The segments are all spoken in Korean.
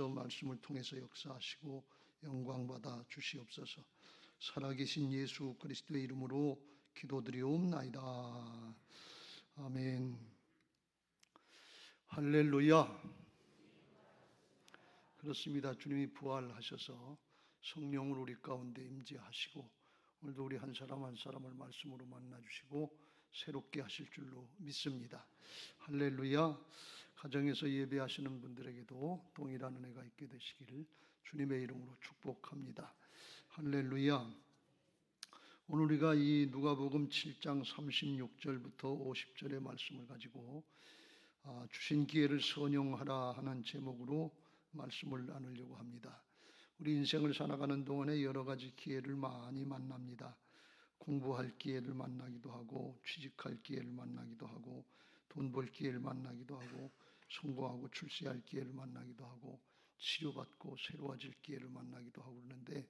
말씀을 통해서 역사하시고 영광받아 주시옵소서. 살아계신 예수 그리스도의 이름으로 기도드리옵나이다. 아멘. 할렐루야. 그렇습니다. 주님이 부활하셔서 성령을 우리 가운데 임재하시고 오늘도 우리 한 사람 한 사람을 말씀으로 만나주시고 새롭게 하실 줄로 믿습니다. 할렐루야. 가정에서 예배하시는 분들에게도 동일한 은혜가 있게 되시기를 주님의 이름으로 축복합니다. 할렐루야. 오늘 우리가 이 누가복음 7장 36절부터 50절의 말씀을 가지고 주신 기회를 선용하라 하는 제목으로 말씀을 나누려고 합니다. 우리 인생을 살아가는 동안에 여러 가지 기회를 많이 만납니다. 공부할 기회를 만나기도 하고, 취직할 기회를 만나기도 하고, 돈 벌 기회를 만나기도 하고, 성공하고 출세할 기회를 만나기도 하고, 치료받고 새로워질 기회를 만나기도 하고 그러는데,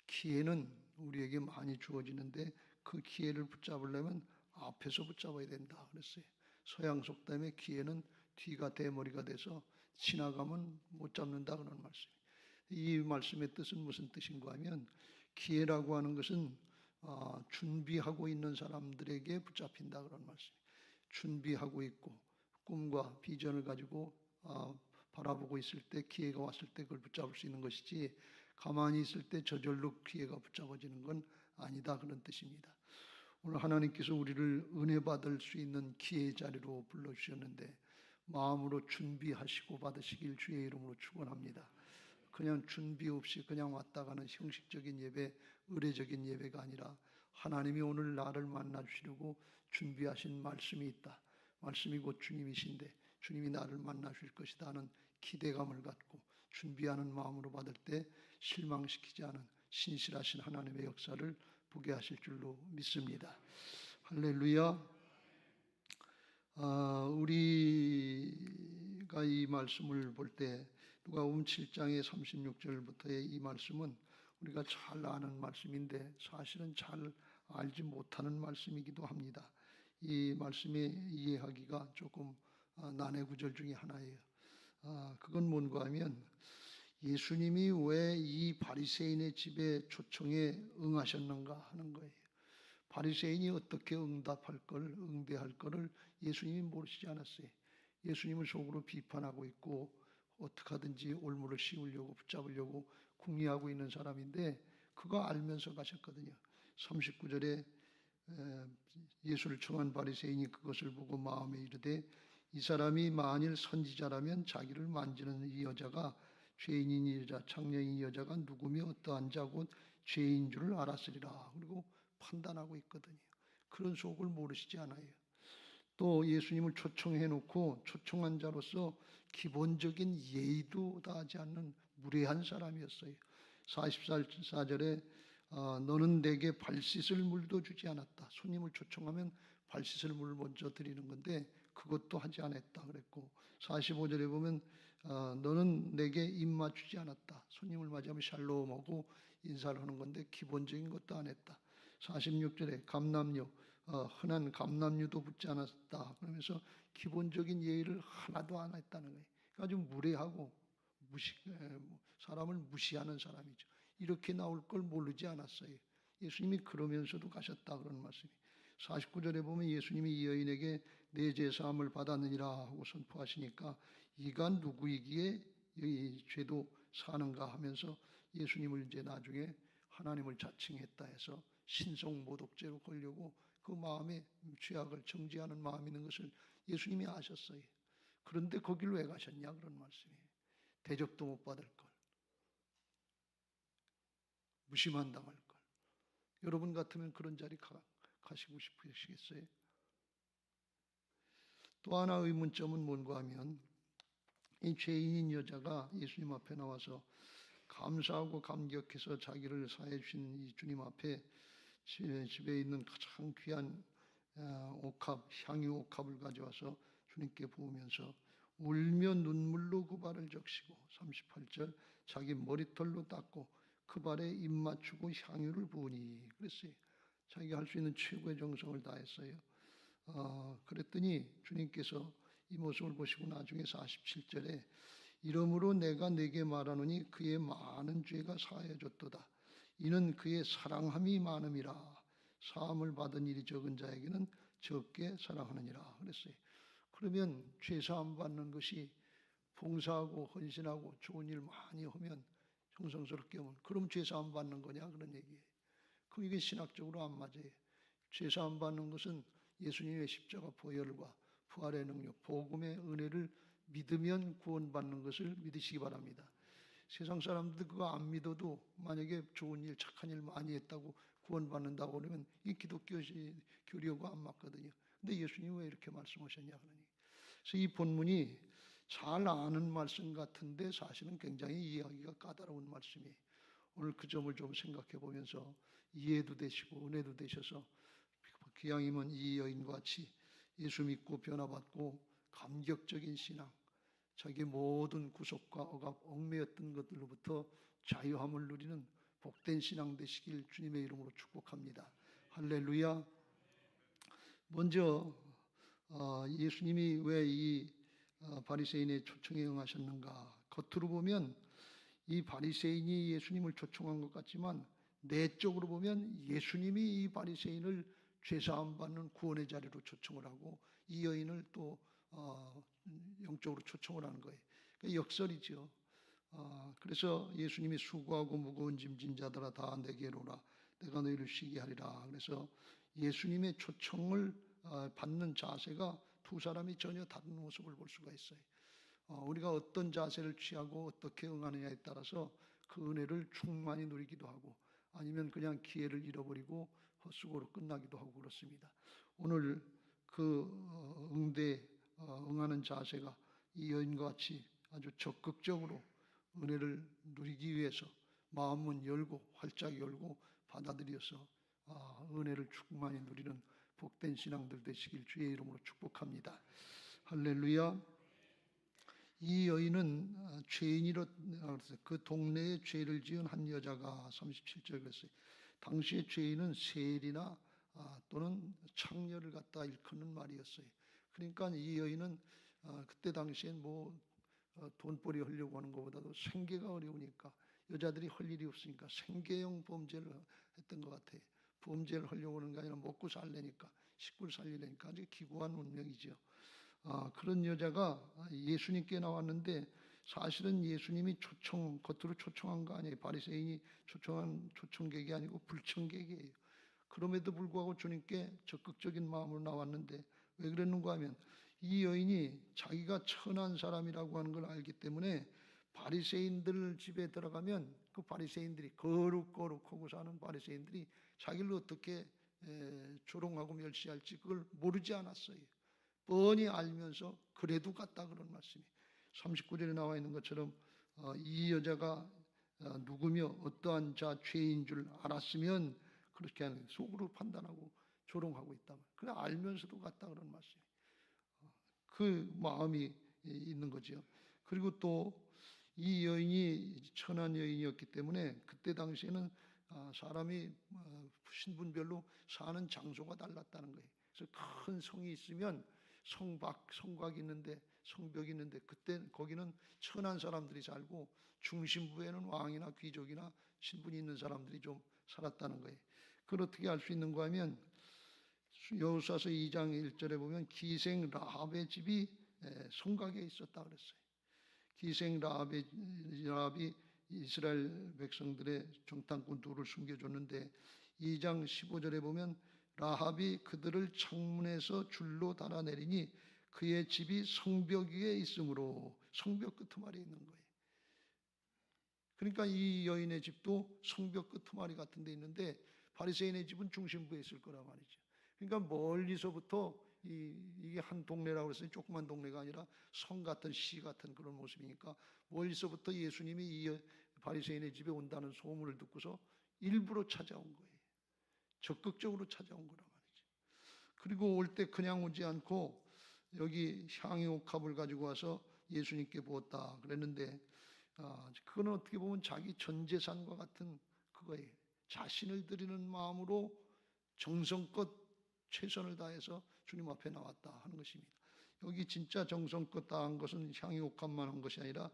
기회는 우리에게 많이 주어지는데 그 기회를 붙잡으려면 앞에서 붙잡아야 된다 그랬어요. 서양 속담에 기회는 뒤가 대머리가 돼서 지나가면 못 잡는다 그런 말씀이에요. 이 말씀의 뜻은 무슨 뜻인가 하면, 기회라고 하는 것은 준비하고 있는 사람들에게 붙잡힌다 그런 말씀이에요. 준비하고 있고 꿈과 비전을 가지고 바라보고 있을 때, 기회가 왔을 때 그걸 붙잡을 수 있는 것이지, 가만히 있을 때 저절로 기회가 붙잡아지는 건 아니다 그런 뜻입니다. 오늘 하나님께서 우리를 은혜 받을 수 있는 기회의 자리로 불러주셨는데 마음으로 준비하시고 받으시길 주의 이름으로 축원합니다. 그냥 준비 없이 그냥 왔다 가는 형식적인 예배, 의례적인 예배가 아니라 하나님이 오늘 나를 만나주시려고 준비하신 말씀이 있다. 말씀이 곧 주님이신데 주님이 나를 만나주실 것이다 하는 기대감을 갖고 준비하는 마음으로 받을 때 실망시키지 않은 신실하신 하나님의 역사를 보게 하실 줄로 믿습니다. 할렐루야. 우리가 이 말씀을 볼 때 누가복음 7장의 36절부터의 이 말씀은 우리가 잘 아는 말씀인데 사실은 잘 알지 못하는 말씀이기도 합니다. 이 말씀의 이해하기가 조금 난해 구절 중에 하나예요. 그건 뭔가 하면, 예수님이 왜 이 바리새인의 집에 초청에 응하셨는가 하는 거예요. 바리새인이 어떻게 응답할 걸, 응대할 거를 예수님이 모르시지 않았어요. 예수님을 속으로 비판하고 있고 어떻게 하든지 올무를 씌우려고 붙잡으려고 궁리하고 있는 사람인데 그거 알면서 가셨거든요. 39절에 예수를 청한 바리새인이 그것을 보고 마음에 이르되, 이 사람이 만일 선지자라면 자기를 만지는 이 여자가 죄인인 이 여자, 창녀인 이 여자가 누구며 어떠한 자 곧 죄인 줄을 알았으리라. 그리고 판단하고 있거든요. 그런 속을 모르시지 않아요. 또 예수님을 초청해 놓고 초청한 자로서 기본적인 예의도 다하지 않는 무례한 사람이었어요. 44절에 너는 내게 발 씻을 물도 주지 않았다. 손님을 초청하면 발 씻을 물을 먼저 드리는 건데 그것도 하지 않았다 그랬고, 45절에 보면 너는 내게 입 맞추지 않았다. 손님을 맞이하면 샬롬하고 인사를 하는 건데 기본적인 것도 안 했다. 46절에 감람류, 흔한 감람류도 붙지 않았다. 그러면서 기본적인 예의를 하나도 안 했다는 거예요. 아주 무례하고 사람을 무시하는 사람이죠. 이렇게 나올 걸 모르지 않았어요. 예수님이 그러면서도 가셨다 그런 말씀이. 49절에 보면 예수님이 이 여인에게 내 죄 사함을 받았느니라 하고 선포하시니까 이가 누구이기에 이 죄도 사는가 하면서 예수님을 이제 나중에 하나님을 자칭했다 해서 신성모독죄로 걸려고 그 마음에 죄악을 정죄하는 마음이 있는 것을 예수님이 아셨어요. 그런데 거길 왜 가셨냐 그런 말씀이에요. 대접도 못 받을 걸, 무시만 당할 걸. 여러분 같으면 그런 자리 가시고 싶으시겠어요? 또 하나 의문점은 뭔가 하면, 이 죄인인 여자가 예수님 앞에 나와서 감사하고 감격해서 자기를 사해 주신 이 주님 앞에 집에 있는 가장 귀한 옥합, 향유 옥합을 가져와서 주님께 부으면서 울며 눈물로 그 발을 적시고, 38절 자기 머리털로 닦고 그 발에 입 맞추고 향유를 부으니 그랬어요. 자기가 할 수 있는 최고의 정성을 다했어요. 그랬더니 주님께서 이 모습을 보시고 나중에 47절에 이러므로 내가 네게 말하노니 그의 많은 죄가 사하여졌도다. 이는 그의 사랑함이 많음이라. 사함을 받은 일이 적은 자에게는 적게 사랑하느니라 그랬어요. 그러면 죄 사함 받는 것이 봉사하고 헌신하고 좋은 일 많이 하면 정성스럽게 하면 그럼 죄 사함 받는 거냐 그런 얘기예요. 그럼 이게 신학적으로 안 맞아요. 죄 사함 받는 것은 예수님의 십자가 보혈과 부활의 능력, 복음의 은혜를 믿으면 구원받는 것을 믿으시기 바랍니다. 세상 사람들 그거 안 믿어도 만약에 좋은 일, 착한 일 많이 했다고 구원받는다고 그러면 이 기독교 교리하고 안 맞거든요. 근데 예수님 왜 이렇게 말씀하셨냐 그러니. 그래서 이 본문이 잘 아는 말씀 같은데 사실은 굉장히 이해하기가 까다로운 말씀이에요. 오늘 그 점을 좀 생각해 보면서 이해도 되시고 은혜도 되셔서 기왕이면 이 여인과 같이 예수 믿고 변화받고 감격적인 신앙, 자기 모든 구속과 억압, 얽매였던 것들로부터 자유함을 누리는 복된 신앙 되시길 주님의 이름으로 축복합니다. 할렐루야. 먼저 예수님이 왜 이 바리새인의 초청에 응하셨는가? 겉으로 보면 이 바리새인이 예수님을 초청한 것 같지만 내적으로 보면 예수님이 이 바리새인을 죄사함 받는 구원의 자리로 초청을 하고 이 여인을 또 영적으로 초청을 하는 거예요. 그러니까 역설이죠. 그래서 예수님이 수고하고 무거운 짐진 자들아 다 내게로 오라 내가 너희를 쉬게 하리라. 그래서 예수님의 초청을 받는 자세가 두 사람이 전혀 다른 모습을 볼 수가 있어요. 우리가 어떤 자세를 취하고 어떻게 응하느냐에 따라서 그 은혜를 충만히 누리기도 하고 아니면 그냥 기회를 잃어버리고 헛수고로 끝나기도 하고 그렇습니다. 오늘 그 응하는 자세가 이 여인과 같이 아주 적극적으로 은혜를 누리기 위해서 마음은 열고 활짝 열고 받아들여서 은혜를 충만히 누리는 복된 신앙들 되시길 주의 이름으로 축복합니다. 할렐루야. 이 여인은 죄인이로 그 동네에 죄를 지은 한 여자가 37절 그랬어요. 당시의 죄인은 세리나 또는 창녀를 갖다 일컫는 말이었어요. 그러니까 이 여인은 그때 당시엔 돈벌이 하려고 하는 것보다도 생계가 어려우니까 여자들이 할 일이 없으니까 생계형 범죄를 했던 것 같아요. 범죄를 하려고 하는 게 아니라 먹고 살려니까 식구를 살리려니까 아주 기구한 운명이죠. 그런 여자가 예수님께 나왔는데 사실은 예수님이 겉으로 초청한 거 아니에요. 바리새인이 초청한 초청객이 아니고 불청객이에요. 그럼에도 불구하고 주님께 적극적인 마음으로 나왔는데 왜 그랬는가 하면 이 여인이 자기가 천한 사람이라고 하는 걸 알기 때문에 바리새인들 집에 들어가면 그 바리새인들이 거룩하고 사는 바리새인들이 자기를 어떻게 조롱하고 멸시할지 그걸 모르지 않았어요. 뻔히 알면서 그래도 갔다 그런 말씀이 39절에 나와 있는 것처럼 이 여자가 누구며 어떠한 자 죄인 줄 알았으면 그렇게 하는 속으로 판단하고 조롱하고 있다. 그래 알면서도 갔다 그런 말씀이 그 마음이 있는 거죠. 그리고 또 이 여인이 천한 여인이었기 때문에 그때 당시에는 사람이 신분별로 사는 장소가 달랐다는 거예요. 그래서 큰 성이 있으면 성곽이 있는데 성벽이 있는데 그때 거기는 천한 사람들이 살고 중심부에는 왕이나 귀족이나 신분이 있는 사람들이 좀 살았다는 거예요. 그걸 어떻게 알 수 있는가 하면 여호수아서 2장 1절에 보면 기생 라합의 집이 성곽에 있었다 그랬어요. 기생 라합이 이스라엘 백성들의 정탐꾼 둘을 숨겨줬는데 2장 15절에 보면 라합이 그들을 창문에서 줄로 달아내리니 그의 집이 성벽 위에 있으므로 성벽 끄트머리에 있는 거예요. 그러니까 이 여인의 집도 성벽 끄트머리 같은 데 있는데 바리새인의 집은 중심부에 있을 거란 말이죠. 그러니까 멀리서부터 이게 한 동네라고 해서 조그만 동네가 아니라 성 같은 시 같은 그런 모습이니까 멀리서부터 예수님이 이 바리새인의 집에 온다는 소문을 듣고서 일부러 찾아온 거예요. 적극적으로 찾아온 거란 말이죠. 그리고 올 때 그냥 오지 않고 여기 향유옥합을 가지고 와서 예수님께 부었다 그랬는데 그건 어떻게 보면 자기 전 재산과 같은 그거예요. 자신을 드리는 마음으로 정성껏 최선을 다해서 주님 앞에 나왔다 하는 것입니다. 여기 진짜 정성껏 다한 것은 향유 옥합만 한 것이 아니라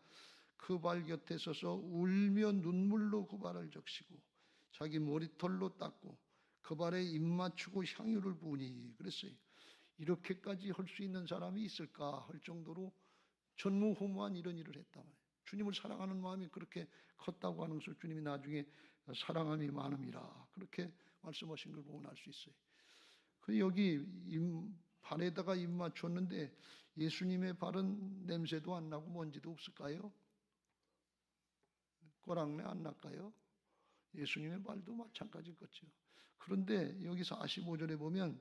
그 발 곁에 서서 울며 눈물로 그 발을 적시고 자기 머리털로 닦고 그 발에 입 맞추고 향유를 부으니 그랬어요. 이렇게까지 할 수 있는 사람이 있을까 할 정도로 전무후무한 이런 일을 했단 말이에요. 주님을 사랑하는 마음이 그렇게 컸다고 하는 것을 주님이 나중에 사랑함이 많음이라 그렇게 말씀하신 걸 보면 알 수 있어요. 그 여기 발에다가 입 맞췄는데 예수님의 발은 냄새도 안 나고 먼지도 없을까요? 꼬랑내 안 날까요? 예수님의 발도 마찬가지겠죠. 그런데 여기서 45절에 보면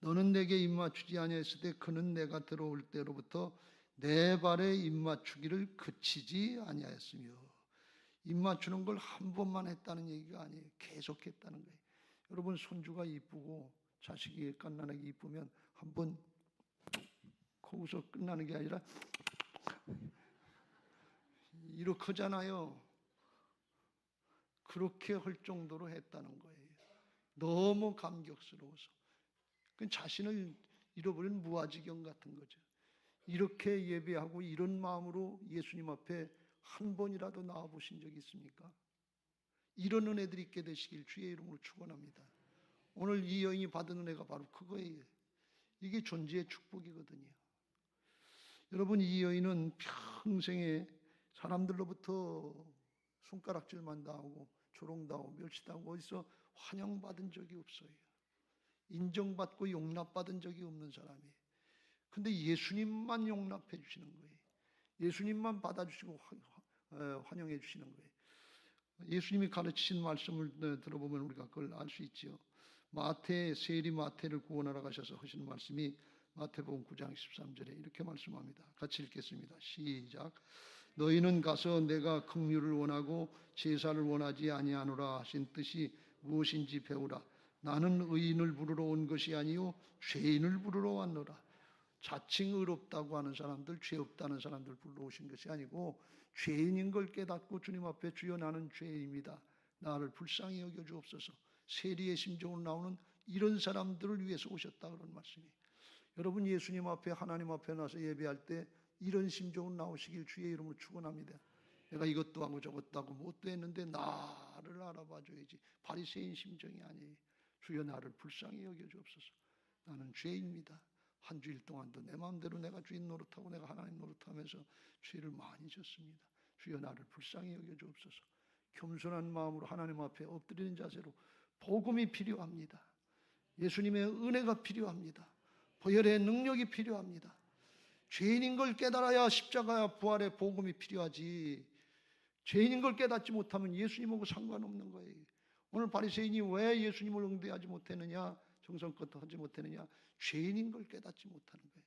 너는 내게 입 맞추지 아니했을 때 그는 내가 들어올 때로부터 내 발에 입 맞추기를 그치지 아니하였으며 입 맞추는 걸 한 번만 했다는 얘기가 아니에요. 계속 했다는 거예요. 여러분 손주가 이쁘고 자식이 갓난아기 이쁘면 한 번 거기서 끝나는 게 아니라 이렇게 하잖아요. 그렇게 할 정도로 했다는 거예요. 너무 감격스러워서. 그 자신을 잃어버린 무아지경 같은 거죠. 이렇게 예배하고 이런 마음으로 예수님 앞에 한 번이라도 나와보신 적이 있습니까? 이런 은혜들이 있게 되시길 주의 이름으로 축원합니다. 오늘 이 여인이 받은 은혜가 바로 그거예요. 이게 존재의 축복이거든요. 여러분 이 여인은 평생에 사람들로부터 손가락질만 당하고 조롱당하고 멸시당하고 어디서 환영받은 적이 없어요. 인정받고 용납받은 적이 없는 사람이에요. 근데 예수님만 용납해 주시는 거예요. 예수님만 받아주시고 환영해 주시는 거예요. 예수님이 가르치신 말씀을 들어보면 우리가 그걸 알 수 있죠. 세리 마태를 구원하러 가셔서 하신 말씀이 마태복음 9장 13절에 이렇게 말씀합니다. 같이 읽겠습니다. 시작. 너희는 가서 내가 긍휼을 원하고 제사를 원하지 아니하노라 하신 뜻이 무엇인지 배우라. 나는 의인을 부르러 온 것이 아니요 죄인을 부르러 왔노라. 자칭 의롭다고 하는 사람들, 죄 없다는 사람들 불러오신 것이 아니고 죄인인 걸 깨닫고 주님 앞에 주여 나는 죄인입니다. 나를 불쌍히 여겨 주옵소서. 세리의 심정으로 나오는 이런 사람들을 위해서 오셨다 그런 말씀이에요. 여러분 예수님 앞에 하나님 앞에 나서 예배할 때 이런 심정으로 나오시길 주의 이름으로 축원합니다. 내가 이것도 하고 저것도 하고 뭣도 했는데 나를 알아봐 줘야지. 바리새인 심정이 아니에요. 주여 나를 불쌍히 여겨 주옵소서. 나는 죄인입니다. 한 주일 동안도 내 마음대로 내가 주인 노릇하고 내가 하나님 노릇하면서 죄를 많이 졌습니다. 주여 나를 불쌍히 여겨 주옵소서. 겸손한 마음으로 하나님 앞에 엎드리는 자세로 복음이 필요합니다. 예수님의 은혜가 필요합니다. 보혈의 능력이 필요합니다. 죄인인 걸 깨달아야 십자가야 부활의 복음이 필요하지. 죄인인 걸 깨닫지 못하면 예수님하고 상관없는 거예요. 오늘 바리새인이 왜 예수님을 응대하지 못했느냐, 정성껏 하지 못했느냐, 죄인인 걸 깨닫지 못하는 거예요.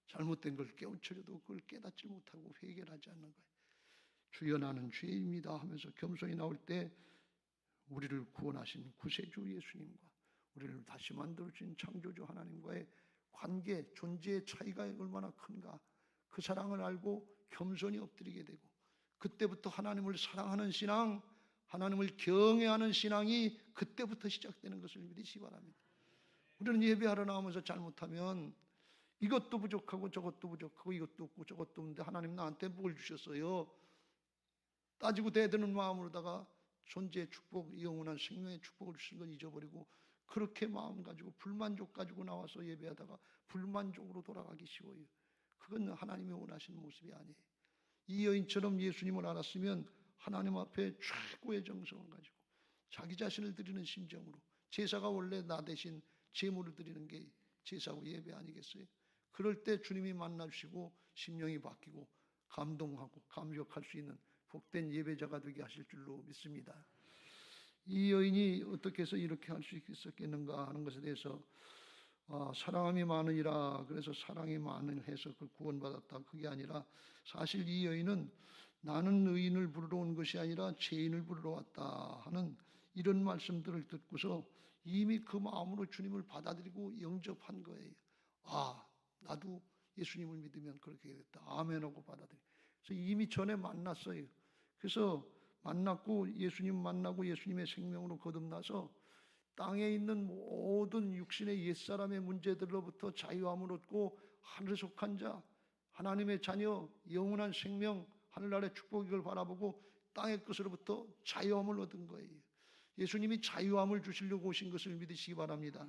잘못된 걸 깨우쳐줘도 그걸 깨닫지 못하고 회개하지 않는 거예요. 주여 나는 죄인입니다 하면서 겸손히 나올 때 우리를 구원하신 구세주 예수님과 우리를 다시 만들어주신 창조주 하나님과의 관계, 존재의 차이가 얼마나 큰가, 그 사랑을 알고 겸손히 엎드리게 되고 그때부터 하나님을 사랑하는 신앙, 하나님을 경외하는 신앙이 그때부터 시작되는 것을 믿으시기 바랍니다. 우리는 예배하러 나오면서 잘못하면 이것도 부족하고 저것도 부족하고 이것도 없고 저것도 없는데 하나님 나한테 뭘 주셨어요? 따지고 대드는 마음으로다가 존재의 축복, 영원한 생명의 축복을 주신 건 잊어버리고 그렇게 마음 가지고 불만족 가지고 나와서 예배하다가 불만족으로 돌아가기 쉬워요. 그건 하나님이 원하시는 모습이 아니에요. 이 여인처럼 예수님을 알았으면 하나님 앞에 최고의 정성을 가지고 자기 자신을 드리는 심정으로, 제사가 원래 나 대신 제물을 드리는 게 제사고 예배 아니겠어요? 그럴 때 주님이 만나주시고 심령이 바뀌고 감동하고 감격할 수 있는 복된 예배자가 되게 하실 줄로 믿습니다. 이 여인이 어떻게 해서 이렇게 할 수 있었겠는가 하는 것에 대해서 사랑함이 많으니라, 그래서 사랑이 많은 해서 그 구원받았다, 그게 아니라 사실 이 여인은 나는 의인을 부르러 온 것이 아니라 죄인을 부르러 왔다 하는 이런 말씀들을 듣고서 이미 그 마음으로 주님을 받아들이고 영접한 거예요. 나도 예수님을 믿으면 그렇게 됐다, 아멘하고 받아들이. 그래서 이미 전에 만났어요. 그래서 만났고 예수님 만나고 예수님의 생명으로 거듭나서 땅에 있는 모든 육신의 옛사람의 문제들로부터 자유함을 얻고 하늘에 속한 자, 하나님의 자녀, 영원한 생명, 하늘나라의 축복을 바라보고 땅의 것으로부터 자유함을 얻은 거예요. 예수님이 자유함을 주시려고 오신 것을 믿으시기 바랍니다.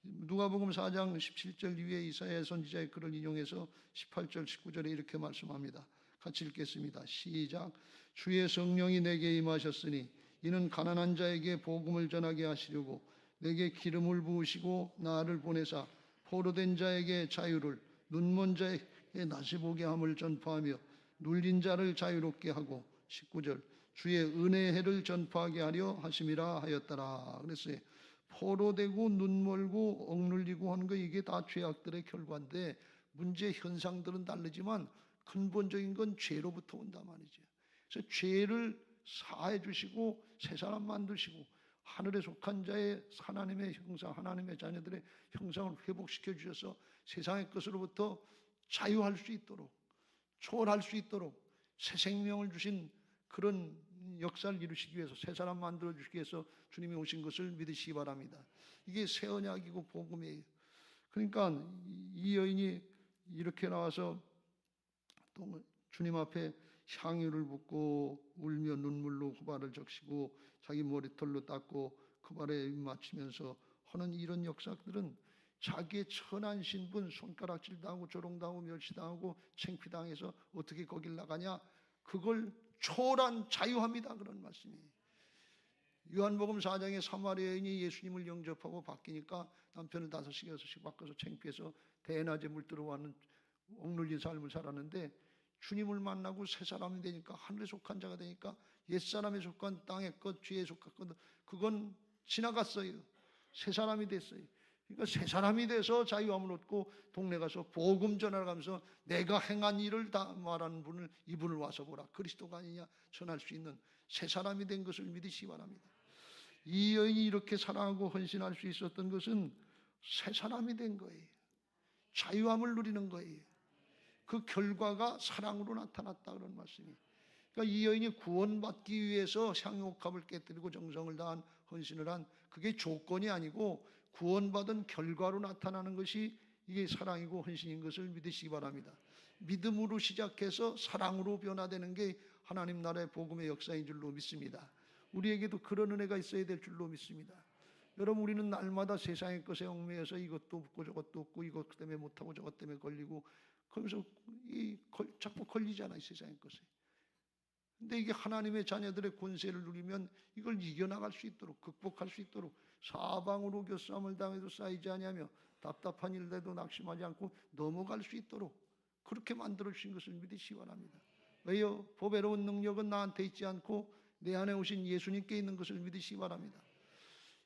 누가복음 4장 17절 이후에 이사야 선지자의 글을 인용해서 18절 19절에 이렇게 말씀합니다. 같이 읽겠습니다. 시작. 주의 성령이 내게 임하셨으니 이는 가난한 자에게 복음을 전하게 하시려고 내게 기름을 부으시고 나를 보내사 포로된 자에게 자유를, 눈먼 자에게 다시 보게 함을 전파하며 눌린 자를 자유롭게 하고 19절 주의 은혜의 해를 전파하게 하려 하심이라 하였더라. 그랬어요. 포로되고 눈멀고 억눌리고 하는 거 이게 다 죄악들의 결과인데 문제 현상들은 다르지만 근본적인 건 죄로부터 온단 말이죠. 그래서 죄를 사해 주시고 새 사람 만드시고 하늘에 속한 자의 하나님의 형상, 하나님의 자녀들의 형상을 회복시켜 주셔서 세상의 것으로부터 자유할 수 있도록, 초월할 수 있도록 새 생명을 주신 그런 역사를 이루시기 위해서, 새 사람 만들어 주시기 위해서 주님이 오신 것을 믿으시기 바랍니다. 이게 새 언약이고 복음이에요. 그러니까 이 여인이 이렇게 나와서 또 주님 앞에 향유를 붓고 울며 눈물로 그 발을 적시고 자기 머리털로 닦고 그 발에 입 맞추면서 하는 이런 역사들은 자기의 천한 신분, 손가락질 당하고 조롱당하고 멸시당하고 창피당해서 어떻게 거길 나가냐, 그걸 초월한 자유합니다. 그런 말씀이에요. 요한복음 4장에 사마리아 여인이 예수님을 영접하고 바뀌니까 남편을 5씩 6씩 바꿔서 창피해서 대낮에 물 들어와는 억눌린 삶을 살았는데 주님을 만나고 새 사람이 되니까, 하늘에 속한 자가 되니까 옛사람에 속한 땅의 것, 죄에 속한 것, 그건 지나갔어요. 새 사람이 됐어요. 그러니까 새 사람이 돼서 자유함을 얻고 동네 가서 복음 전하면서 내가 행한 일을 다 말하는 분을, 이분을 와서 보라, 그리스도가 아니냐 전할 수 있는 새 사람이 된 것을 믿으시기 바랍니다. 이 여인이 이렇게 사랑하고 헌신할 수 있었던 것은 새 사람이 된 거예요. 자유함을 누리는 거예요. 그 결과가 사랑으로 나타났다 그런 말씀이에요. 그러니까 이 여인이 구원받기 위해서 향유옥합을 깨뜨리고 정성을 다한 헌신을 한, 그게 조건이 아니고 구원받은 결과로 나타나는 것이 이게 사랑이고 헌신인 것을 믿으시기 바랍니다. 믿음으로 시작해서 사랑으로 변화되는 게 하나님 나라의 복음의 역사인 줄로 믿습니다. 우리에게도 그런 은혜가 있어야 될 줄로 믿습니다. 여러분, 우리는 날마다 세상의 것에 얽매여서 이것도 없고 저것도 없고 이것 때문에 못하고 저것 때문에 걸리고 그러면서 자꾸 걸리잖아요, 세상의 것에. 근데 이게 하나님의 자녀들의 권세를 누리면 이걸 이겨나갈 수 있도록, 극복할 수 있도록, 사방으로 교싸움을 당해도 쌓이지 아니하며 답답한 일에도 낙심하지 않고 넘어갈 수 있도록 그렇게 만들어 주신 것을 믿으시기 바랍니다. 왜요? 보배로운 능력은 나한테 있지 않고 내 안에 오신 예수님께 있는 것을 믿으시기 바랍니다.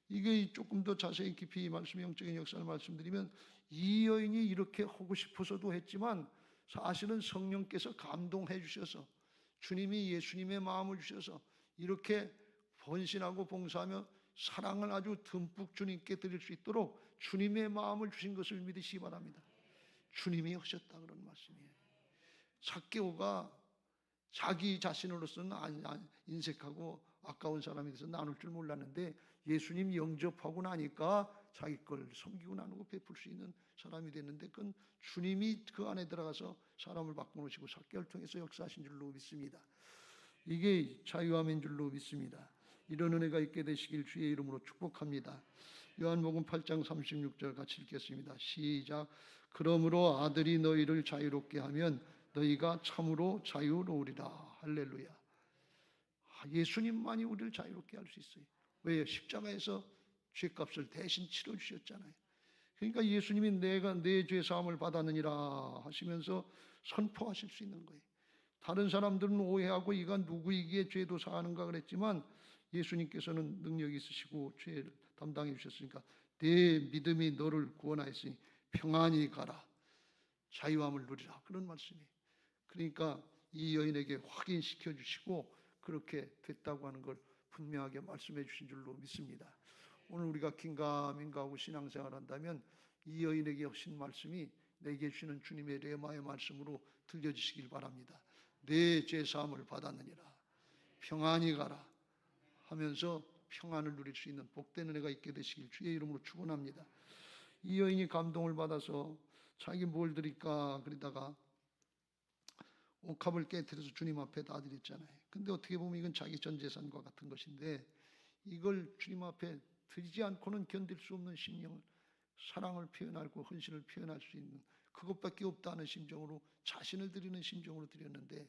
이게 조금 더 자세히 깊이 말씀, 영적인 역사를 말씀드리면, 이 여인이 이렇게 하고 싶어서도 했지만 사실은 성령께서 감동해 주셔서, 주님이 예수님의 마음을 주셔서 이렇게 헌신하고 봉사하며 사랑을 아주 듬뿍 주님께 드릴 수 있도록 주님의 마음을 주신 것을 믿으시기 바랍니다. 주님이 하셨다 그런 말씀이에요. 삭개오가 자기 자신으로서는 인색하고 아까운 사람이 돼서 나눌 줄 몰랐는데 예수님 영접하고 나니까 자기 걸 섬기고 나누고 베풀 수 있는 사람이 됐는데, 그건 주님이 그 안에 들어가서 사람을 바꿔놓으시고 삭개오를 통해서 역사하신 줄로 믿습니다. 이게 자유함인 줄로 믿습니다. 이런 은혜가 있게 되시길 주의 이름으로 축복합니다. 요한복음 8장 36절 같이 읽겠습니다. 시작. 그러므로 아들이 너희를 자유롭게 하면 너희가 참으로 자유로우리라. 할렐루야. 예수님만이 우리를 자유롭게 할 수 있어요. 왜요? 십자가에서 죄값을 대신 치러주셨잖아요. 그러니까 예수님이 내가 내 죄 사함을 받았느니라 하시면서 선포하실 수 있는 거예요. 다른 사람들은 오해하고 이가 누구이기에 죄도 사하는가 그랬지만 예수님께서는 능력이 있으시고 죄를 담당해 주셨으니까 내 믿음이 너를 구원하였으니 평안히 가라, 자유함을 누리라, 그런 말씀이에요. 그러니까 이 여인에게 확인시켜 주시고 그렇게 됐다고 하는 걸 분명하게 말씀해 주신 줄로 믿습니다. 오늘 우리가 긴가민가하고 신앙생활 한다면 이 여인에게 하신 말씀이 내게 주시는 주님의 레마의 말씀으로 들려주시길 바랍니다. 내 죄사함을 받았느니라, 평안히 가라 하면서 평안을 누릴 수 있는 복된 은혜가 있게 되시길 주의 이름으로 축원합니다. 이 여인이 감동을 받아서 자기 뭘 드릴까 그러다가 옥합을 깨뜨려서 주님 앞에 다 드렸잖아요. 근데 어떻게 보면 이건 자기 전 재산과 같은 것인데 이걸 주님 앞에 드리지 않고는 견딜 수 없는 심령을, 사랑을 표현하고 헌신을 표현할 수 있는 그것밖에 없다는 심정으로 자신을 드리는 심정으로 드렸는데,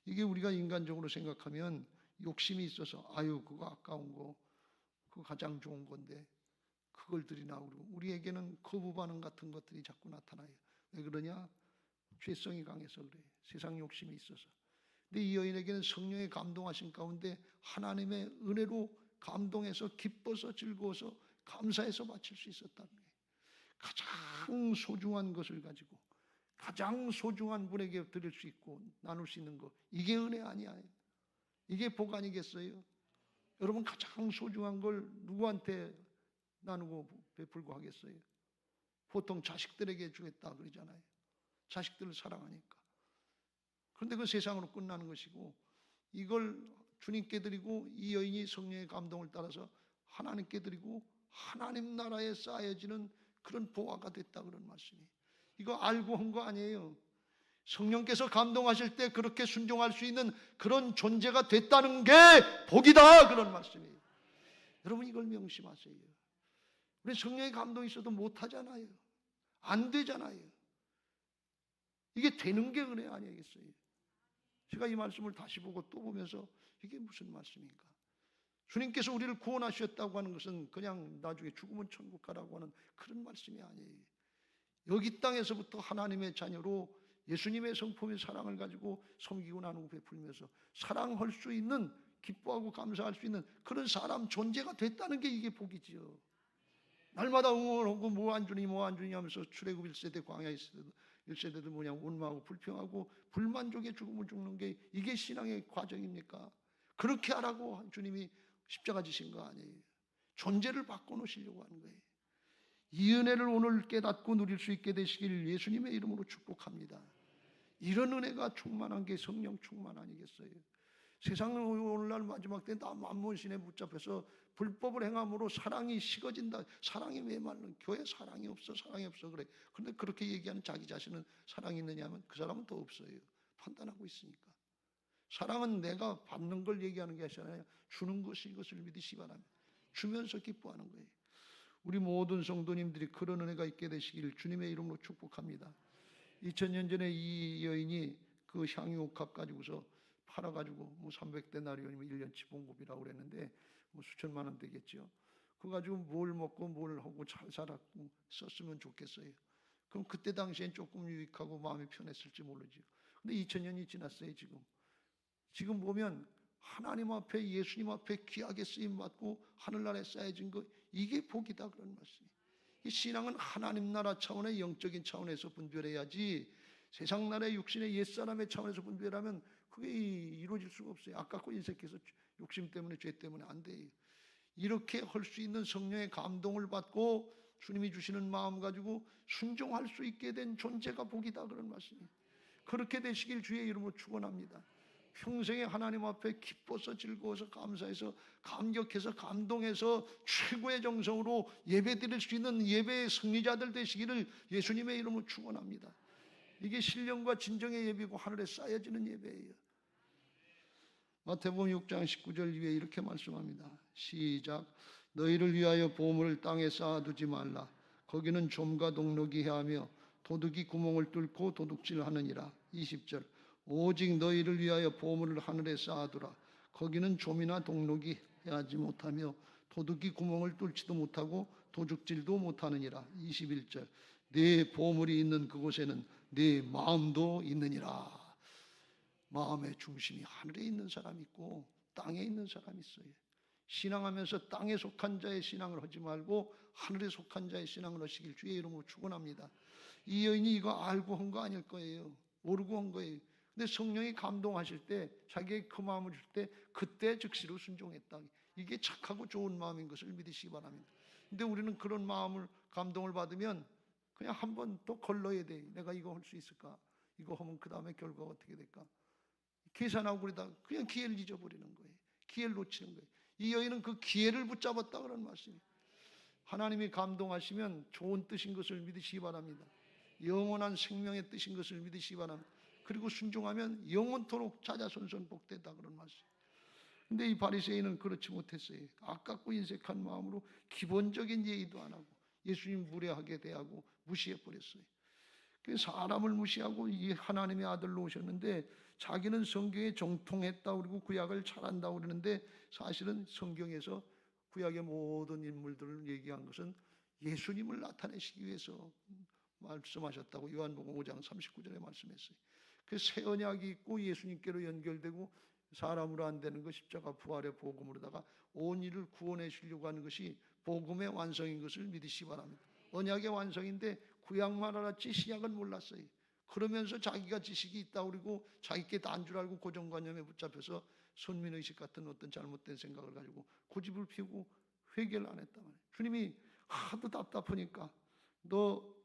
이게 우리가 인간적으로 생각하면 욕심이 있어서 아유 그거 아까운 거, 그거 가장 좋은 건데 그걸 드리나, 그러고 우리에게는 거부 반응 같은 것들이 자꾸 나타나요. 왜 그러냐? 죄성이 강해서 그래요. 세상 욕심이 있어서. 근데 이 여인에게는 성령의 감동하신 가운데 하나님의 은혜로 감동해서 기뻐서 즐거워서 감사해서 바칠 수 있었다는 거예요. 가장 소중한 것을 가지고 가장 소중한 분에게 드릴 수 있고 나눌 수 있는 것, 이게 은혜 아니야? 이게 복 아니겠어요? 여러분, 가장 소중한 걸 누구한테 나누고 베풀고 하겠어요? 보통 자식들에게 주겠다 그러잖아요. 자식들을 사랑하니까. 그런데 그 세상으로 끝나는 것이고, 이걸 주님께 드리고 이 여인이 성령의 감동을 따라서 하나님께 드리고 하나님 나라에 쌓여지는 그런 보화가 됐다, 그런 말씀이. 이거 알고 한 거 아니에요. 성령께서 감동하실 때 그렇게 순종할 수 있는 그런 존재가 됐다는 게 복이다, 그런 말씀이에요. 여러분, 이걸 명심하세요. 우리 성령의 감동이 있어도 못하잖아요. 안 되잖아요. 이게 되는 게 은혜 아니겠어요? 제가 이 말씀을 다시 보고 또 보면서 이게 무슨 말씀인가? 주님께서 우리를 구원하셨다고 하는 것은 그냥 나중에 죽으면 천국 가라고 하는 그런 말씀이 아니에요. 여기 땅에서부터 하나님의 자녀로 예수님의 성품의 사랑을 가지고 섬기고 나누고 베풀면서 사랑할 수 있는, 기뻐하고 감사할 수 있는 그런 사람 존재가 됐다는 게 이게 복이지요. 날마다 응원하고 뭐 안 주니 뭐 안 주니 하면서 출애굽 1세대 광야 1세대도 뭐냐 원망하고 불평하고 불만족에 죽음을 죽는 게 이게 신앙의 과정입니까? 그렇게 하라고 주님이 십자가 지신 거 아니에요. 존재를 바꿔놓으시려고 하는 거예요. 이 은혜를 오늘 깨닫고 누릴 수 있게 되시길 예수님의 이름으로 축복합니다. 이런 은혜가 충만한 게 성령 충만 아니겠어요? 세상은 오늘날 마지막 때 다 만몬신에 붙잡혀서 불법을 행함으로 사랑이 식어진다. 사랑이 왜 말른? 교회 사랑이 없어, 사랑이 없어 그래. 그런데 그렇게 얘기하는 자기 자신은 사랑이 있느냐 하면 그 사람은 더 없어요. 판단하고 있으니까. 사랑은 내가 받는 걸 얘기하는 게 아니라 주는 것이 이것을 믿으시 바랍니다. 주면서 기뻐하는 거예요. 우리 모든 성도님들이 그런 은혜가 있게 되시길 주님의 이름으로 축복합니다. 2000년 전에 이 여인이 그 향유옥합 가지고서 팔아가지고 뭐 300데나리온이면 1년치 봉급이라고 그랬는데 뭐 수천만 원 되겠죠. 그거 가지고 뭘 먹고 뭘 하고 잘 살았고 썼으면 좋겠어요. 그럼 그때 당시엔 조금 유익하고 마음이 편했을지 모르죠. 근데 2000년이 지났어요. 지금 보면 하나님 앞에, 예수님 앞에 귀하게 쓰임 받고 하늘나라에 쌓여진 거, 이게 복이다, 그런 말씀이에요. 이 신앙은 하나님 나라 차원의 영적인 차원에서 분별해야지, 세상 나라의 육신의 옛사람의 차원에서 분별하면 그게 이루어질 수가 없어요. 아깝고 인색해서 욕심 때문에, 죄 때문에 안 돼요. 이렇게 할 수 있는 성령의 감동을 받고 주님이 주시는 마음 가지고 순종할 수 있게 된 존재가 복이다, 그런 말씀이에요. 그렇게 되시길 주의 이름으로 축원합니다. 평생에 하나님 앞에 기뻐서 즐거워서 감사해서 감격해서 감동해서 최고의 정성으로 예배드릴 수 있는 예배의 승리자들 되시기를 예수님의 이름으로 축원합니다. 이게 신령과 진정의 예배고 하늘에 쌓여지는 예배예요. 마태복음 6장 19절 위에 이렇게 말씀합니다. 시작. 너희를 위하여 보물을 땅에 쌓아두지 말라. 거기는 좀과 동록이 해하며 도둑이 구멍을 뚫고 도둑질하느니라. 20절. 오직 너희를 위하여 보물을 하늘에 쌓아두라. 거기는 좀이나 동록이 해하지 못하며 도둑이 구멍을 뚫지도 못하고 도둑질도 못하느니라. 21절. 네 보물이 있는 그곳에는 네 마음도 있느니라. 마음의 중심이 하늘에 있는 사람이 있고 땅에 있는 사람이 있어요. 신앙하면서 땅에 속한 자의 신앙을 하지 말고 하늘에 속한 자의 신앙을 하시길 주의 이름으로 축원합니다. 이 여인이 이거 알고 한 거 아닐 거예요. 모르고 한 거예요. 근데 성령이 감동하실 때, 자기의 그 마음을 줄 때 그때 즉시로 순종했다. 이게 착하고 좋은 마음인 것을 믿으시기 바랍니다. 근데 우리는 그런 마음을, 감동을 받으면 그냥 한 번 또 걸러야 돼. 내가 이거 할 수 있을까? 이거 하면 그 다음에 결과가 어떻게 될까? 계산하고 그러다 그냥 기회를 잊어버리는 거예요. 기회를 놓치는 거예요. 이 여인은 그 기회를 붙잡았다 그런 말씀이에요. 하나님이 감동하시면 좋은 뜻인 것을 믿으시기 바랍니다. 영원한 생명의 뜻인 것을 믿으시기 바랍니다. 그리고 순종하면 영원토록 자자손손 복되다 그런 말씀. 근데 이 바리새인은 그렇지 못했어요. 아깝고 인색한 마음으로 기본적인 예의도 안 하고 예수님 무례하게 대하고 무시해 버렸어요. 그래서 사람을 무시하고 이 하나님의 아들로 오셨는데 자기는 성경에 정통했다 그러고 구약을 잘한다고 그러는데 사실은 성경에서 구약의 모든 인물들을 얘기한 것은 예수님을 나타내시기 위해서 말씀하셨다고 요한복음 5장 39절에 말씀했어요. 그 새 언약이 있고 예수님께로 연결되고 사람으로 안 되는 것 십자가 부활의 복음으로다가 온 일을 구원해 주려고 하는 것이 복음의 완성인 것을 믿으시기 바랍니다. 언약의 완성인데 구약만 알았지 신약은 몰랐어요. 그러면서 자기가 지식이 있다고 그러고 자기께 다 안 줄 알고 고정관념에 붙잡혀서 선민의식 같은 어떤 잘못된 생각을 가지고 고집을 피우고 회개를 안 했단 말이에요. 주님이 하도 답답하니까 너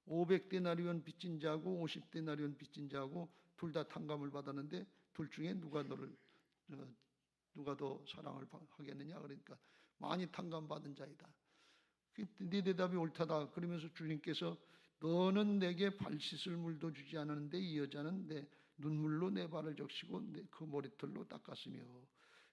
500데나리온 빚진 자고 50데나리온 빚진 자고 둘 다 탕감을 받았는데 둘 중에 누가 더 사랑을 하겠느냐 그러니까 많이 탕감받은 자이다. 네 대답이 옳다다. 그러면서 주님께서 너는 내게 발 씻을 물도 주지 않았는데 이 여자는 내 눈물로 내 발을 적시고 그 머리털로 닦았으며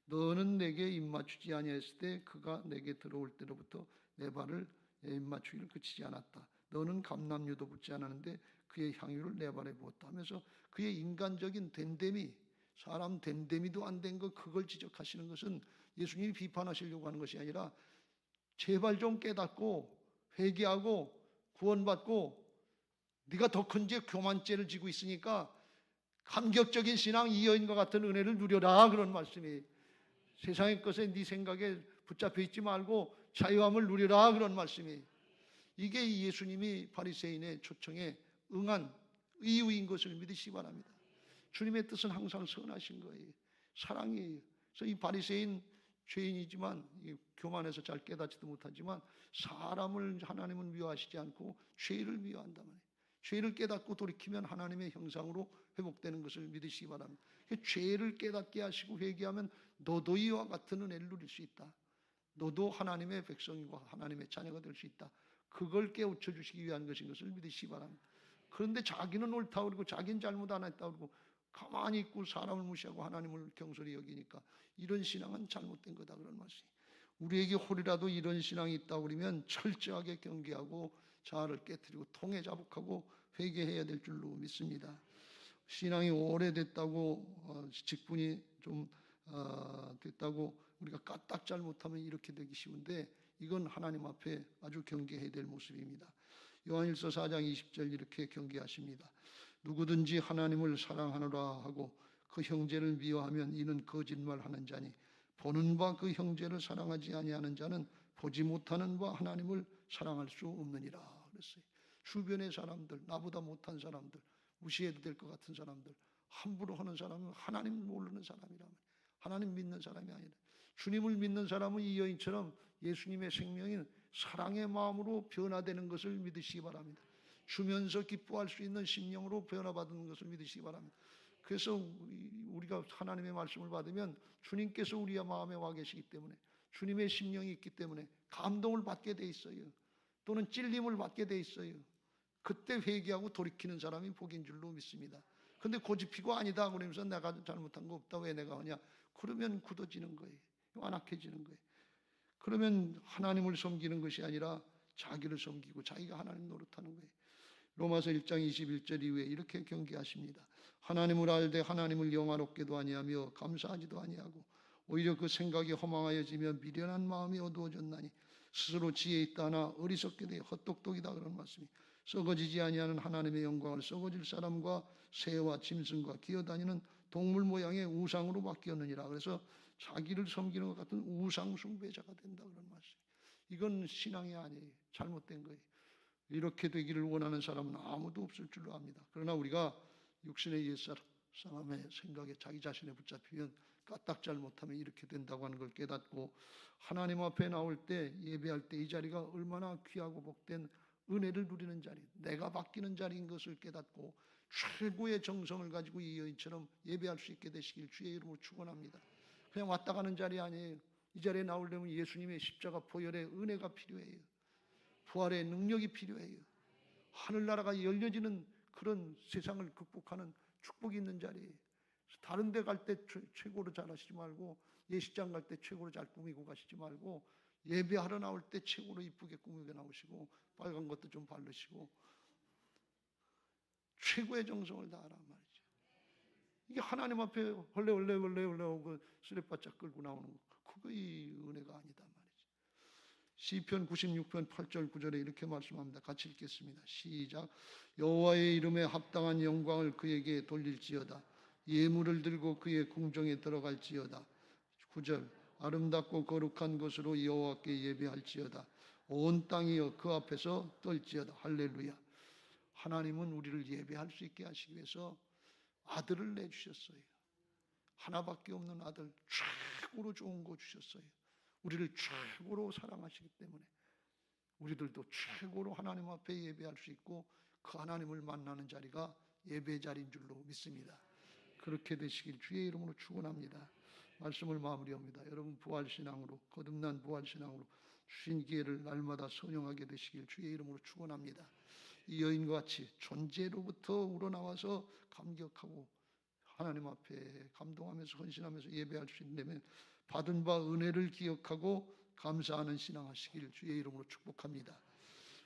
너는 내게 입맞추지 아니했을 때 그가 내게 들어올 때로부터 내 발을 입맞추기를 그치지 않았다. 너는 감람유도 붓지 않았는데 그의 향유를 내 발에 부었다 하면서 그의 인간적인 됨됨이 사람 됨됨이도 안 된 것 그걸 지적하시는 것은 예수님이 비판하시려고 하는 것이 아니라 제발 좀 깨닫고 회개하고 구원받고 네가 더 큰 죄 교만죄를 지고 있으니까 감격적인 신앙 이 여인과 같은 은혜를 누려라 그런 말씀이 세상의 것에 네 생각에 붙잡혀 있지 말고 자유함을 누려라 그런 말씀이 이게 예수님이 바리새인의 초청에 응한 이유인 것을 믿으시기 바랍니다. 주님의 뜻은 항상 선하신 거예요. 사랑이에요. 그래서 이 바리새인 죄인이지만 교만해서 잘 깨닫지도 못하지만 사람을 하나님은 미워하시지 않고 죄를 미워한단 말이에요. 죄를 깨닫고 돌이키면 하나님의 형상으로 회복되는 것을 믿으시기 바랍니다. 죄를 깨닫게 하시고 회개하면 너도 이와 같은 은혜를 누릴 수 있다. 너도 하나님의 백성이고 하나님의 자녀가 될 수 있다. 그걸 깨우쳐 주시기 위한 것인 것을 믿으시기 바랍니다. 그런데 자기는 옳다고 그러고 자기는 잘못 안 했다고 그러고 가만히 있고 사람을 무시하고 하나님을 경솔히 여기니까 이런 신앙은 잘못된 거다 그런 말씀이에요. 우리에게 홀이라도 이런 신앙이 있다고 그러면 철저하게 경계하고 자아를 깨트리고 통해 자복하고 회개해야 될 줄로 믿습니다. 신앙이 오래됐다고 직분이 좀 됐다고 우리가 까딱 잘못하면 이렇게 되기 쉬운데 이건 하나님 앞에 아주 경계해야 될 모습입니다. 요한일서 4장 20절 이렇게 경계하십니다. 누구든지 하나님을 사랑하노라 하고 그 형제를 미워하면 이는 거짓말하는 자니 보는 바 그 형제를 사랑하지 아니하는 자는 보지 못하는 바 하나님을 사랑할 수 없느니라 그랬어요. 주변의 사람들, 나보다 못한 사람들, 무시해도 될 것 같은 사람들, 함부로 하는 사람은 하나님 모르는 사람이라면 하나님 믿는 사람이 아니라 주님을 믿는 사람은 이 여인처럼 예수님의 생명인 사랑의 마음으로 변화되는 것을 믿으시기 바랍니다. 주면서 기뻐할 수 있는 심령으로 변화받는 것을 믿으시기 바랍니다. 그래서 우리가 하나님의 말씀을 받으면 주님께서 우리의 마음에 와 계시기 때문에 주님의 심령이 있기 때문에 감동을 받게 돼 있어요. 또는 찔림을 받게 돼 있어요. 그때 회개하고 돌이키는 사람이 복인 줄로 믿습니다. 근데 고집피고 아니다 그러면서 내가 잘못한 거 없다 왜 내가 하냐 그러면 굳어지는 거예요. 완악해지는 거예요. 그러면 하나님을 섬기는 것이 아니라 자기를 섬기고 자기가 하나님 노릇하는 거예요. 로마서 1장 21절 이후에 이렇게 경계하십니다. 하나님을 알되 하나님을 영화롭게도 아니하며 감사하지도 아니하고 오히려 그 생각이 허망하여지며 미련한 마음이 어두워졌나니 스스로 지혜 있다 하나 어리석게 되어 헛똑똑이다 그런 말씀이 썩어지지 아니하는 하나님의 영광을 썩어질 사람과 새와 짐승과 기어다니는 동물 모양의 우상으로 바뀌었느니라. 그래서 자기를 섬기는 것 같은 우상 숭배자가 된다 그런 말씀. 이건 신앙이 아니에요. 잘못된 거예요. 이렇게 되기를 원하는 사람은 아무도 없을 줄로 압니다. 그러나 우리가 육신의 옛사람의 생각에 자기 자신에 붙잡히면 까딱 잘못하면 이렇게 된다고 하는 걸 깨닫고 하나님 앞에 나올 때 예배할 때 이 자리가 얼마나 귀하고 복된 은혜를 누리는 자리, 내가 바뀌는 자리인 것을 깨닫고 최고의 정성을 가지고 이 여인처럼 예배할 수 있게 되시길 주의 이름으로 축원합니다. 그냥 왔다 가는 자리 아니에요. 이 자리에 나오려면 예수님의 십자가 보혈의 은혜가 필요해요. 부활의 능력이 필요해요. 하늘나라가 열려지는 그런 세상을 극복하는 축복이 있는 자리예요. 다른 데 갈 때 최고로 잘하시지 말고, 예식장 갈 때 최고로 잘 꾸미고 가시지 말고, 예배하러 나올 때 최고로 이쁘게 꾸미게 나오시고, 빨간 것도 좀 바르시고, 최고의 정성을 다하란 말이죠. 이게 하나님 앞에 헐레 하고 쓰레바짝 끌고 나오는 거, 그거의 은혜가 아니다 말이죠. 시편 96편 8절 9절에 이렇게 말씀합니다. 같이 읽겠습니다. 시작. 여호와의 이름에 합당한 영광을 그에게 돌릴지어다. 예물을 들고 그의 궁정에 들어갈지어다. 9절. 아름답고 거룩한 것으로 여호와께 예배할지어다. 온 땅이여 그 앞에서 떨지어다. 할렐루야. 하나님은 우리를 예배할 수 있게 하시기 위해서 아들을 내주셨어요. 하나밖에 없는 아들, 최고로 좋은 거 주셨어요. 우리를 최고로 사랑하시기 때문에 우리들도 최고로 하나님 앞에 예배할 수 있고, 그 하나님을 만나는 자리가 예배 자리인 줄로 믿습니다. 그렇게 되시길 주의 이름으로 축원합니다. 말씀을 마무리합니다. 여러분, 부활신앙으로, 거듭난 부활신앙으로 주신 기회를 날마다 선용하게 되시길 주의 이름으로 축원합니다. 이 여인과 같이 존재로부터 우러나와서 감격하고 하나님 앞에 감동하면서 헌신하면서 예배할 수 있다면 받은 바 은혜를 기억하고 감사하는 신앙하시길 주의 이름으로 축복합니다.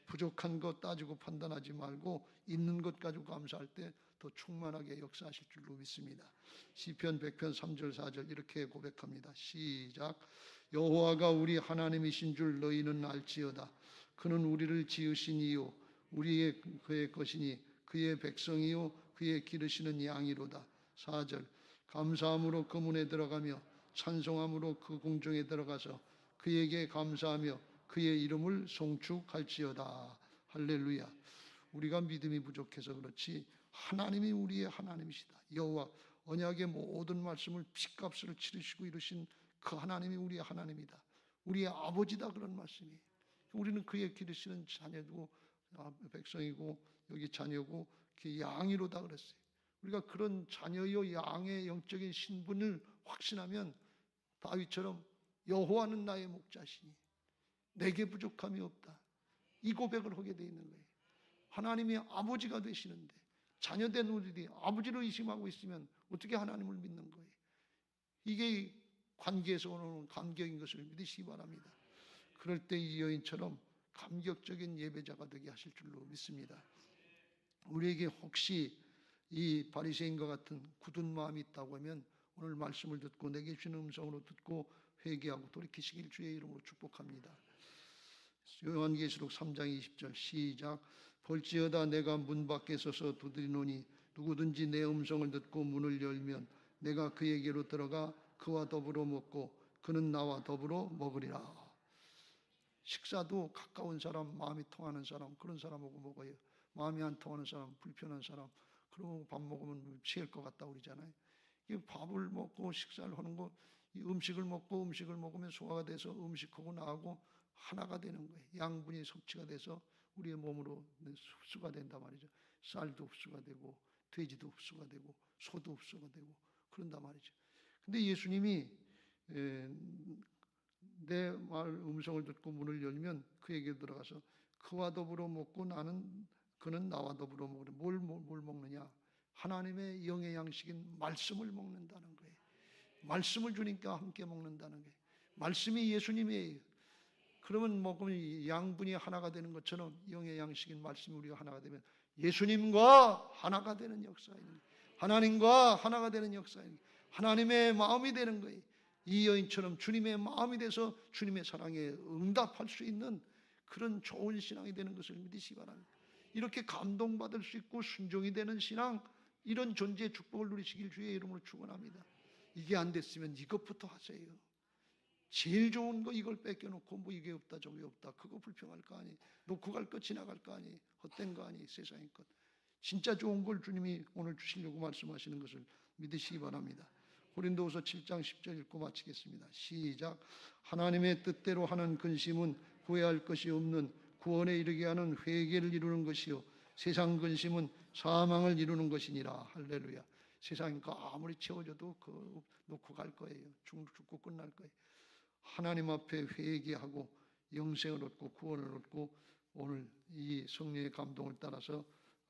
부족한 것 따지고 판단하지 말고 있는 것 가지고 감사할 때 더 충만하게 역사하실 줄로 믿습니다. 시편 100편 3절 4절 이렇게 고백합니다. 시작. 여호와가 우리 하나님이신 줄 너희는 알지어다. 그는 우리를 지으신 이요 우리의 그의 것이니 그의 백성이요 그의 기르시는 양이로다. 4절. 감사함으로 그 문에 들어가며 찬송함으로 그 궁정에 들어가서 그에게 감사하며 그의 이름을 송축할지어다. 할렐루야. 우리가 믿음이 부족해서 그렇지 하나님이 우리의 하나님이시다. 여호와 언약의 모든 말씀을 핏값을 치르시고 이루신 그 하나님이 우리의 하나님이다. 우리의 아버지다. 그런 말씀이. 우리는 그의 기르시는 자녀고 백성이고 여기 자녀고 그 양이로다 그랬어요. 우리가 그런 자녀요 양의 영적인 신분을 확신하면 다윗처럼 여호와는 나의 목자시니 내게 부족함이 없다. 이 고백을 하게 돼 있는 거예요. 하나님이 아버지가 되시는데 자녀된 우리들이 아버지로 의심하고 있으면 어떻게 하나님을 믿는 거예요? 이게 관계에서 오는 감격인 것을 믿으시기 바랍니다. 그럴 때 이 여인처럼 감격적인 예배자가 되게 하실 줄로 믿습니다. 우리에게 혹시 이 바리새인과 같은 굳은 마음이 있다고 하면 오늘 말씀을 듣고 내게 주는 음성으로 듣고 회개하고 돌이키시길 주의 이름으로 축복합니다. 요한계시록 3장 20절 시작. 볼지어다 내가 문 밖에 서서 두드리노니 누구든지 내 음성을 듣고 문을 열면 내가 그에게로 들어가 그와 더불어 먹고 그는 나와 더불어 먹으리라. 식사도 가까운 사람, 마음이 통하는 사람, 그런 사람하고 먹어요. 마음이 안 통하는 사람, 불편한 사람, 그러고 밥 먹으면 취할 것 같다 그러잖아요. 이 밥을 먹고 식사를 하는 거, 이 음식을 먹고 음식을 먹으면 소화가 돼서 음식하고 나하고 하나가 되는 거예요. 양분이 섭취가 돼서 우리의 몸으로 흡수가 된단 말이죠. 쌀도 흡수가 되고 돼지도 흡수가 되고 소도 흡수가 되고 그런단 말이죠. 근데 예수님이 내 말 음성을 듣고 문을 열면 그에게 들어가서 그와 더불어 먹고 그는 나와 더불어 먹으려. 뭘 먹느냐? 하나님의 영의 양식인 말씀을 먹는다는 거예요. 말씀을 주니까 함께 먹는다는 거예요. 말씀이 예수님이에요. 그러면 먹으면 양분이 하나가 되는 것처럼 영의 양식인 말씀이 우리가 하나가 되면 예수님과 하나가 되는 역사입니다. 하나님과 하나가 되는 역사입니다. 하나님의 마음이 되는 거예요. 이 여인처럼 주님의 마음이 돼서 주님의 사랑에 응답할 수 있는 그런 좋은 신앙이 되는 것을 믿으시기 바랍니다. 이렇게 감동받을 수 있고 순종이 되는 신앙, 이런 존재의 축복을 누리시길 주의 이름으로 축원합니다. 이게 안 됐으면 이것부터 하세요. 제일 좋은 거 이걸 뺏겨놓고 뭐 이게 없다 저게 없다 그거 불평할 거 아니, 놓고 갈 거 지나갈 거 아니, 헛된 거 아니, 세상의 것. 진짜 좋은 걸 주님이 오늘 주시려고 말씀하시는 것을 믿으시기 바랍니다. 고린도후서 7장 10절 읽고 마치겠습니다. 시작. 하나님의 뜻대로 하는 근심은 후회할 것이 없는 구원에 이르게 하는 회개를 이루는 것이요 세상 근심은 사망을 이루는 것이니라. 할렐루야. 세상이 아무리 채워져도 그 놓고 갈 거예요. 죽고 끝날 거예요. 하나님 앞에 회개하고 영생을 얻고 구원을 얻고 오늘 이 성령의 감동을 따라서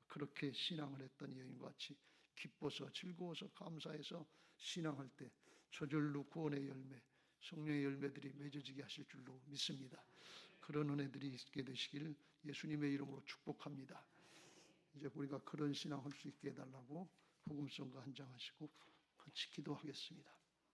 그렇게 신앙을 했던 여인과 같이 기뻐서 즐거워서 감사해서 신앙할 때 저절로 구원의 열매, 성령의 열매들이 맺어지게 하실 줄로 믿습니다. 그런 은혜들이 있게 되시길 예수님의 이름으로 축복합니다. 이제 우리가 그런 신앙할 수 있게 해달라고 복음성가 한 장 하시고 같이 기도하겠습니다.